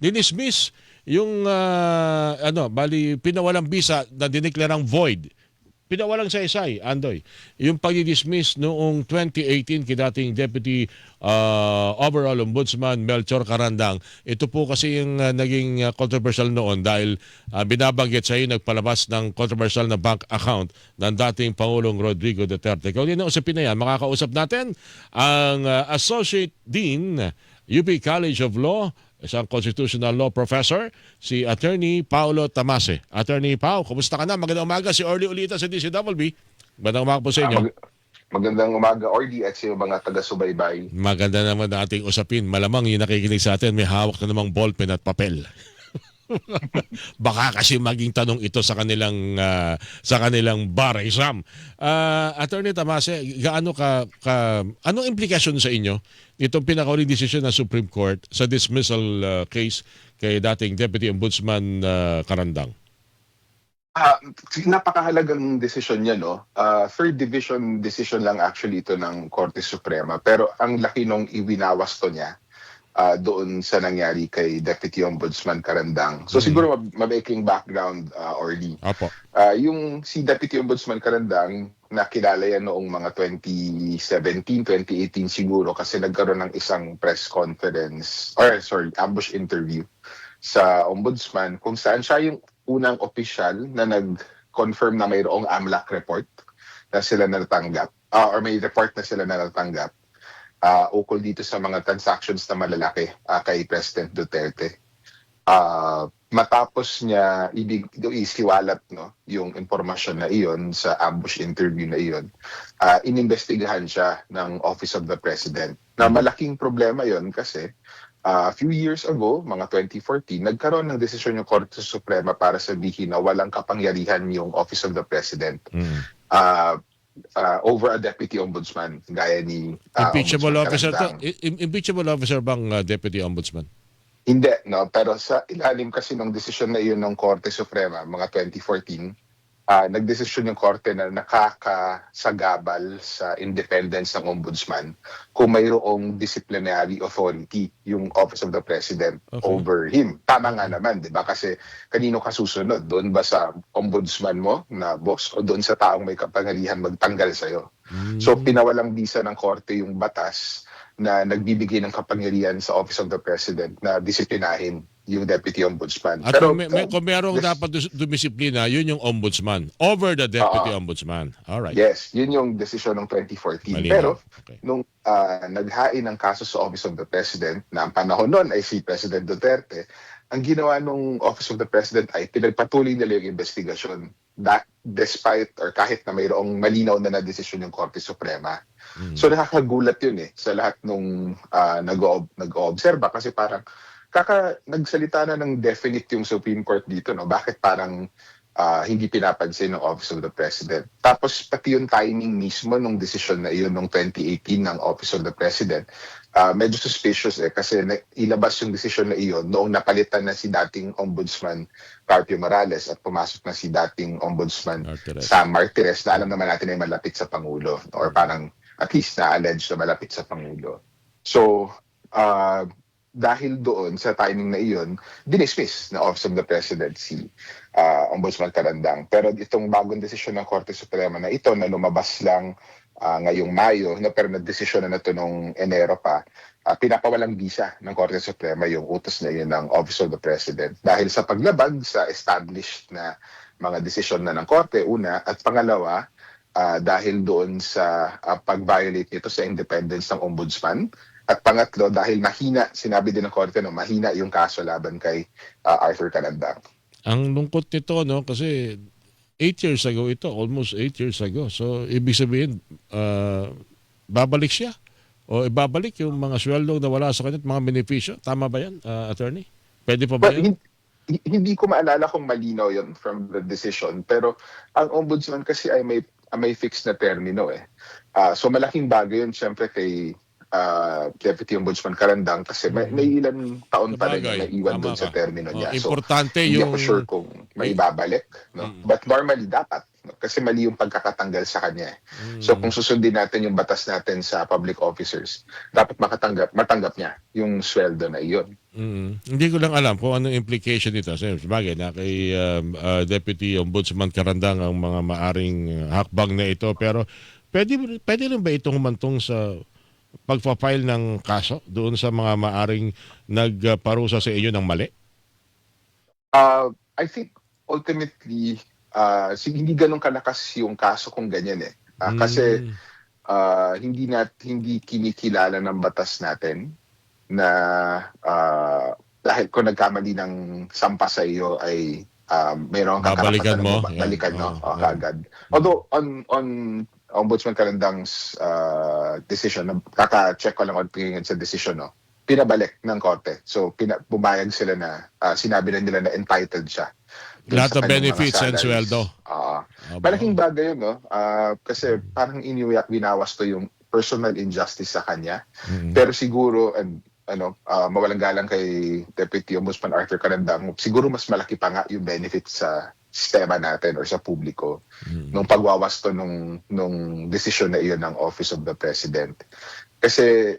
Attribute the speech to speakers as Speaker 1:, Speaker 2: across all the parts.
Speaker 1: dinismiss yung bali pinawalang bisa na dineklarang void. Pinawalang saysay, Andoy. Yung pag-dismiss noong 2018 kay dating Deputy Overall Ombudsman Melchor Carandang. Ito po kasi yung naging controversial noon dahil binabanggit sa iyo nagpalabas ng controversial na bank account ng dating Pangulong Rodrigo Duterte. Kung yun ang usapin na yan, makakausap natin ang Associate Dean UP College of Law, isang constitutional law professor, si Attorney Paulo Tamase. Attorney Pau, kumusta ka na? Magandang umaga, si Orly Ulita sa DCWB. Magandang umaga po sa inyo.
Speaker 2: Magandang umaga, Orly, at sa iyo mga taga-subaybay.
Speaker 1: Maganda naman na ating usapin. Malamang yung nakikinig sa atin, may hawak na namang ballpen at papel. Baka kasi maging tanong ito sa kanilang bar exam. Attorney Tamase, anong implikasyon sa inyo itong pinakauling desisyon ng Supreme Court sa dismissal case kay dating Deputy Ombudsman Carandang?
Speaker 2: Napakahalagang desisyon niya, no? Third division decision lang actually ito ng Korte Suprema. Pero ang laki nung iwinawas to niya doon sa nangyari kay Deputy Ombudsman Carandang. So siguro mabaking background, Orly.
Speaker 1: Apo.
Speaker 2: Yung si Deputy Ombudsman Carandang, nakilala yan noong mga 2017, 2018 siguro kasi nagkaroon ng isang press conference, ambush interview sa Ombudsman kung saan siya yung unang opisyal na nag-confirm na mayroong AMLAC report na sila natanggap or may report na sila natanggap ukol dito sa mga transactions na malalaki kay President Duterte. Matapos niya isiwalat yung impormasyon na iyon sa ambush interview na iyon, inimbestigahan siya ng Office of the President. Na malaking problema yon kasi a few years ago, mga 2014, nagkaroon ng desisyon yung Korte Suprema para sabihin na walang kapangyarihan yung Office of the President. Over a deputy ombudsman gaya ni
Speaker 1: Impeachable officer
Speaker 2: Carandang.
Speaker 1: Impeachable officer bang deputy ombudsman?
Speaker 2: Hindi, no, pero sa ilalim kasi ng desisyon na iyon ng Korte Suprema mga 2014, nagdesisyon yung Korte na nakakasagabal sa independence ng ombudsman kung mayroong disciplinary authority yung Office of the President over him. Tama nga naman, di ba? Kasi kanino ka susunod? Doon ba sa ombudsman mo na boss o doon sa taong may kapangyarihan magtanggal sa'yo? So pinawalang bisa ng Korte yung batas na nagbibigay ng kapangyarihan sa Office of the President na disiplinahin yung Deputy Ombudsman.
Speaker 1: At pero kung merong dapat dumisiplina, yun yung ombudsman over the deputy ombudsman. Alright.
Speaker 2: Yes, yun yung desisyon ng 2014.
Speaker 1: Malinaw.
Speaker 2: Pero
Speaker 1: Okay.
Speaker 2: nung naghain ng kaso sa Office of the President, na ang panahon nun ay si President Duterte, ang ginawa ng Office of the President ay pinagpatuloy nila yung investigasyon despite or kahit na mayroong malinaw na desisyon yung Korte Suprema. So nakakagulat yun sa lahat nung nag-oobserba kasi parang nagsalita na ng definite yung Supreme Court dito, no? Bakit parang hindi pinapansin ng Office of the President? Tapos pati yung timing mismo nung desisyon na iyon nung 2018 ng Office of the President, medyo suspicious kasi ilabas yung desisyon na iyon noong napalitan na si dating Ombudsman Carpio Morales at pumasok na si dating Ombudsman Sam Martires na alam naman natin ay malapit sa Pangulo or parang at least na-allege na malapit sa Pangulo. So, dahil doon sa timing na iyon, dinismiss na Office of the President si Ombudsman Carandang. Pero itong bagong desisyon ng Korte Suprema na ito na lumabas lang ngayong Mayo, pero na-desisyon na ito noong Enero pa, pinapawalang bisa ng Korte Suprema yung utos na iyon ng Office of the President. Dahil sa paglabag sa established na mga desisyon na ng Korte, una, at pangalawa, dahil doon sa pag-violate nito sa independence ng Ombudsman. At pangatlo, dahil mahina, sinabi din ng Korte, mahina yung kaso laban kay Arthur Carandang.
Speaker 1: Ang lungkot nito, no, kasi 8 years ago ito, almost 8 years ago. So, ibig sabihin, babalik siya. O ibabalik yung mga sweldo na wala sa kanya at mga benepisyo. Tama ba yan, attorney? Pwede pa ba yan?
Speaker 2: Hindi ko maalala kung malinaw yun from the decision. Pero ang ombudsman kasi ay may fixed na termino So malaking bagay yun siyempre kay Deputy Ombudsman Carandang kasi may ilang taon pa rin na naiwan doon sa termino niya.
Speaker 1: Importante
Speaker 2: so,
Speaker 1: yung...
Speaker 2: hindi ako sure kung may babalik. No? But normally dapat. Kasi mali yung pagkakatanggal sa kanya. So kung susundin natin yung batas natin sa public officers, dapat matanggap niya yung sweldo na iyon.
Speaker 1: Hindi ko lang alam kung anong implication nito. Sabagay na kay Deputy Ombudsman Carandang ang mga maaring hakbang na ito. Pero pwede rin ba itong humantong sa pagpa-file ng kaso doon sa mga maaring nagparusa sa inyo ng mali?
Speaker 2: I think ultimately, hindi ganun kalakas yung kaso kung ganyan eh. Kasi hindi kinikilala ng batas natin na dahil kung nagkamali ng sampa sa iyo ay mayroon kang
Speaker 1: Babalikan
Speaker 2: karapatan
Speaker 1: mo?
Speaker 2: na balikan
Speaker 1: Yan.
Speaker 2: no kaagad. Although on Ombudsman Karandang's decision, kaka-check ko lang on tingin sa decision, no, pinabalik ng korte. So pumayag sila na sinabi na nila na entitled siya.
Speaker 1: Lahat ng
Speaker 2: Sa kanyang mga
Speaker 1: benefits and
Speaker 2: salaries.
Speaker 1: sweldo.
Speaker 2: Malaking bagay yun, no? Kasi parang binawas to yung personal injustice sa kanya. Pero siguro, mawalang galang kay Deputy Ombudsman Arthur Carandang, siguro mas malaki pa nga yung benefits sa sistema natin or sa publiko nung pagwawasto nung desisyon na iyon ng Office of the President. Kasi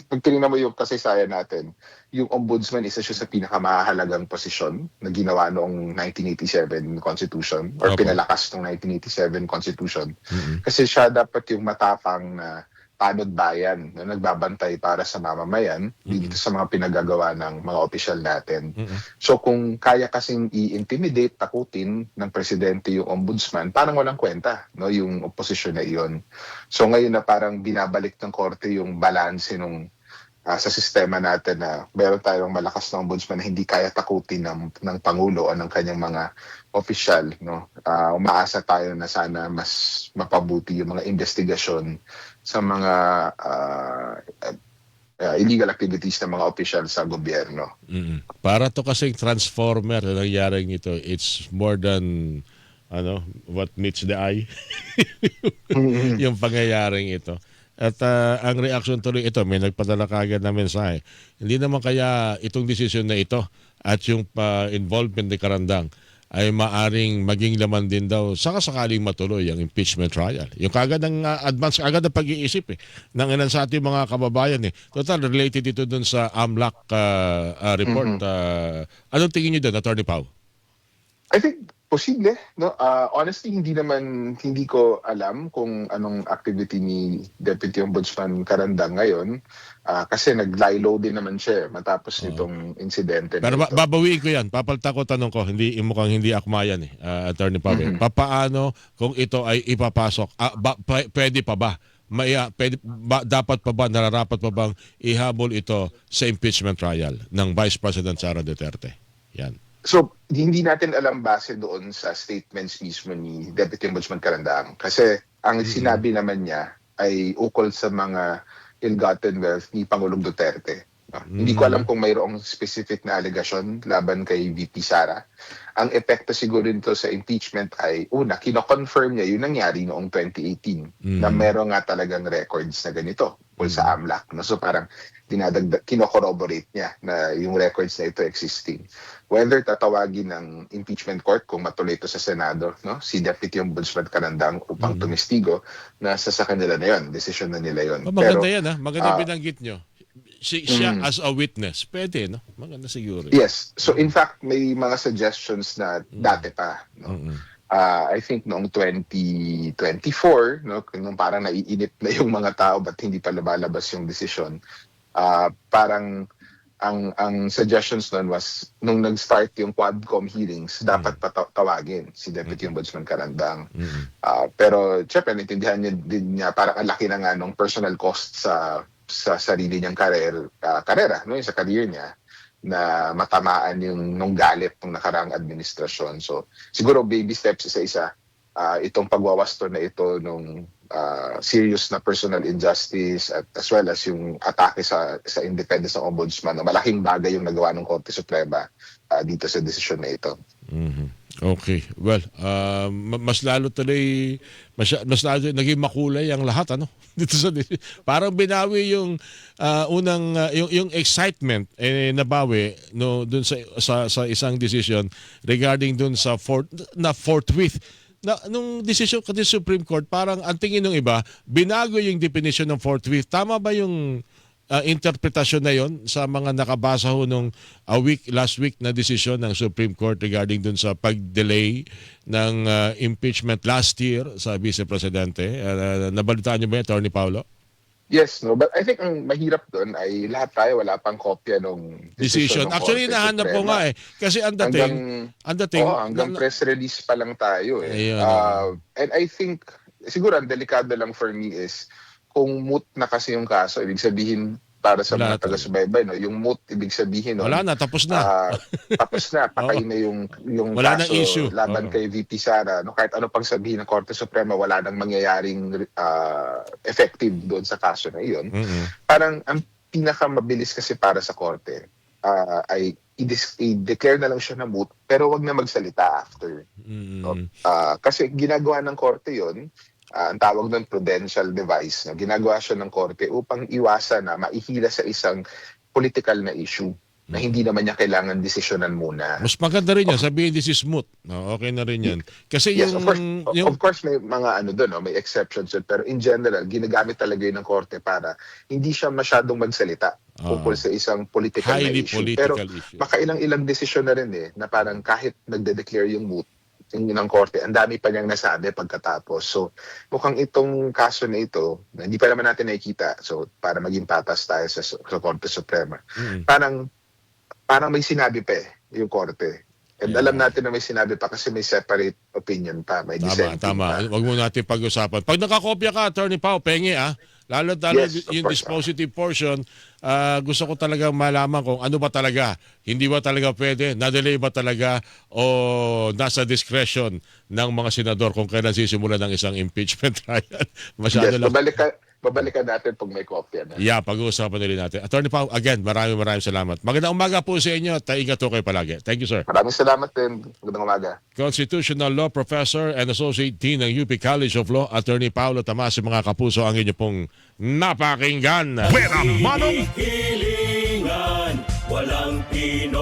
Speaker 2: pag tinignan mo yung kasaysayan natin, yung ombudsman isa siya sa pinakamahalagang posisyon na ginawa noong 1987 Constitution or pinalakas noong 1987 Constitution. Kasi siya dapat yung matapang na tanod bayan na nagbabantay para sa mamamayan dito sa mga pinagagawa ng mga opisyal natin. So kung kaya kasing i-intimidate, takutin ng presidente yung ombudsman, parang walang kwenta, no, yung oposisyon na iyon. So ngayon na parang binabalik ng korte yung balanse nung sa sistema natin na meron tayong malakas na ombudsman na hindi kaya takutin ng Pangulo o ng kanyang mga opisyal, no? Umaasa tayo na sana mas mapabuti yung mga investigasyon sa mga illegal activities ng mga opisyal sa gobyerno.
Speaker 1: Para to kasing transformer na nangyaring ito, it's more than what meets the eye. Yung pangyayaring ito. At ang reaction tuloy ito, may nagpadala kagad na mensahe. Hindi naman kaya itong desisyon na ito at yung involvement ni Carandang ay maaring maging laman din daw sakaling matuloy ang impeachment trial. Yung kagad ng advance, agad ng pag-iisip ng ilan sa ating mga kababayan. Total, related ito dun sa AMLAC report. Anong tingin niyo doon, Atty. Pao?
Speaker 2: I think posible, no? Honestly, hindi ko alam kung anong activity ni Deputy Ombudsman Carandang ngayon kasi nag-lie low din naman siya matapos nitong insidente.
Speaker 1: Pero babawiin ko yan. Papalta ko tanong ko, mukhang hindi akmayan Atty. Pao. Papaano kung ito ay ipapasok? Pwede pa ba? Dapat pa ba, nararapat pa bang ihabol ito sa impeachment trial ng Vice President Sara Duterte? Yan.
Speaker 2: So, hindi natin alam base doon sa statements mismo ni Deputy Ombudsman Carandang. Kasi ang sinabi naman niya ay ukol sa mga ill-gotten wealth ni Pangulong Duterte. Hindi ko alam kung mayroong specific na allegation laban kay VP Sara. Ang epekto siguro nito sa impeachment ay, una, kino-confirm niya yung nangyari noong 2018 na meron nga talagang records na ganito sa AMLAC. No? So parang kino-corroborate niya na yung records na ito existing. Whether tatawagin ng impeachment court kung matuloy ito sa Senado, no, si Deputy Ombudsman Carandang upang tumistigo, nasa sa kanila na yun, desisyon na nila yun.
Speaker 1: Maganda yan, maganda binanggit nyo. Siya as a witness, pwede, no? Maganda siguro.
Speaker 2: Yes. So in fact, may mga suggestions na dati pa, no? I think noong 2024, no, nung parang naiinip na yung mga tao ba't hindi pa lumalabas yung desisyon, parang ang suggestions noon was nung nag-start yung Quadcom hearings, dapat patawagin si Deputy Ombudsman Carandang. Pero syempre, naintindihan niya parang ang laki na nga nung personal cost sa sarili niyang karera, no, sa career niya, na matamaan yung nung galit ng nakaraang administrasyon. So siguro baby steps isa-isa itong pagwawasto na ito nung serious na personal injustice at as well as yung atake sa independence ng ombudsman, na malaking bagay yung nagawa ng Korte Suprema dito sa desisyon na ito.
Speaker 1: Okay. Well, mas lalo naging makulay ang lahat dito sa parang binawi yung unang yung excitement nabawi no dun sa isang decision regarding dun sa forthwith nung desisyon kasi Supreme Court, parang ang tingin ng iba, binago yung definition ng forthwith. Tama ba yung interpretasyon na yon sa mga nakabasa ho nung last week na desisyon ng Supreme Court regarding dun sa pag-delay ng impeachment last year sa Vice Presidente? Nabalitaan niyo ba, Attorney Paulo?
Speaker 2: Yes, no, but I think ang mahirap doon ay lahat tayo wala pang kopya ng
Speaker 1: Decision.
Speaker 2: ng
Speaker 1: Actually,
Speaker 2: Korte
Speaker 1: nahanap ko
Speaker 2: Suprema.
Speaker 1: nga eh. Kasi ang dating,
Speaker 2: Hanggang press release pa lang tayo eh.
Speaker 1: Ayun.
Speaker 2: And I think, siguro ang delikado lang for me is, kung moot na kasi yung kaso, ibig sabihin, para sa
Speaker 1: Wala
Speaker 2: mga taga-subaybay, no, yung moot, ibig sabihin, no,
Speaker 1: wala na, tapos na.
Speaker 2: tapos na, patay na yung
Speaker 1: Wala
Speaker 2: kaso
Speaker 1: nang issue.
Speaker 2: laban kay VP Sara. No, kahit ano pang sabihin ng Korte Suprema, wala nang mangyayaring effective doon sa kaso na iyon. Parang ang pinakamabilis kasi para sa Korte ay i-declare na lang siya na moot, pero wag na magsalita after. No? Kasi ginagawa ng Korte yon, ang tawag doon prudential device, na ginagawa siya ng Korte upang iwasan na maihila sa isang political na issue na hindi naman niya kailangan desisyonan muna.
Speaker 1: Mas maganda rin yan. Sabihin, this is moot. No, okay na rin yan. Kasi
Speaker 2: Yes,
Speaker 1: yung...
Speaker 2: of course may mga ano doon, no, may exceptions doon, pero in general, ginagamit talaga yun ng Korte para hindi siya masyadong magsalita tungkol sa isang political na
Speaker 1: highly
Speaker 2: issue.
Speaker 1: political
Speaker 2: Pero
Speaker 1: issue.
Speaker 2: makailang desisyon na rin eh, na parang kahit nagde-declare yung moot, yung ng Korte, ang dami pa niyang nasabi pagkatapos. So, mukhang itong kaso na ito, na hindi pa naman natin nakikita, so para maging patas tayo sa Korte Suprema, parang may sinabi pa eh, yung Korte. And alam natin na may sinabi pa kasi may separate opinion pa, may dissenting
Speaker 1: Tama.
Speaker 2: pa.
Speaker 1: Huwag mo natin pag-usapan. Pag nakakopya ka, Attorney Pao, pengi Lalo
Speaker 2: Yes, of
Speaker 1: yung
Speaker 2: course,
Speaker 1: dispositive portion, gusto ko talagang malaman kung ano ba talaga, hindi ba talaga pwede, na-delay ba talaga o nasa discretion ng mga senador kung kailan sisimula ng isang impeachment trial. Masyado
Speaker 2: Yes,
Speaker 1: lang.
Speaker 2: babalikan natin pag may kopya na.
Speaker 1: Yeah, pag-uusapan nila natin. Attorney Pao, again, maraming salamat. Magandang umaga po sa inyo. Taingat po kayo palagi. Thank you, sir.
Speaker 2: Maraming salamat din. Magandang umaga.
Speaker 1: Constitutional Law Professor and Associate Dean ng UP College of Law, Attorney Paulo Tamasi, mga kapuso, ang inyo pong napakinggan.
Speaker 3: Hilingan, walang Pinoy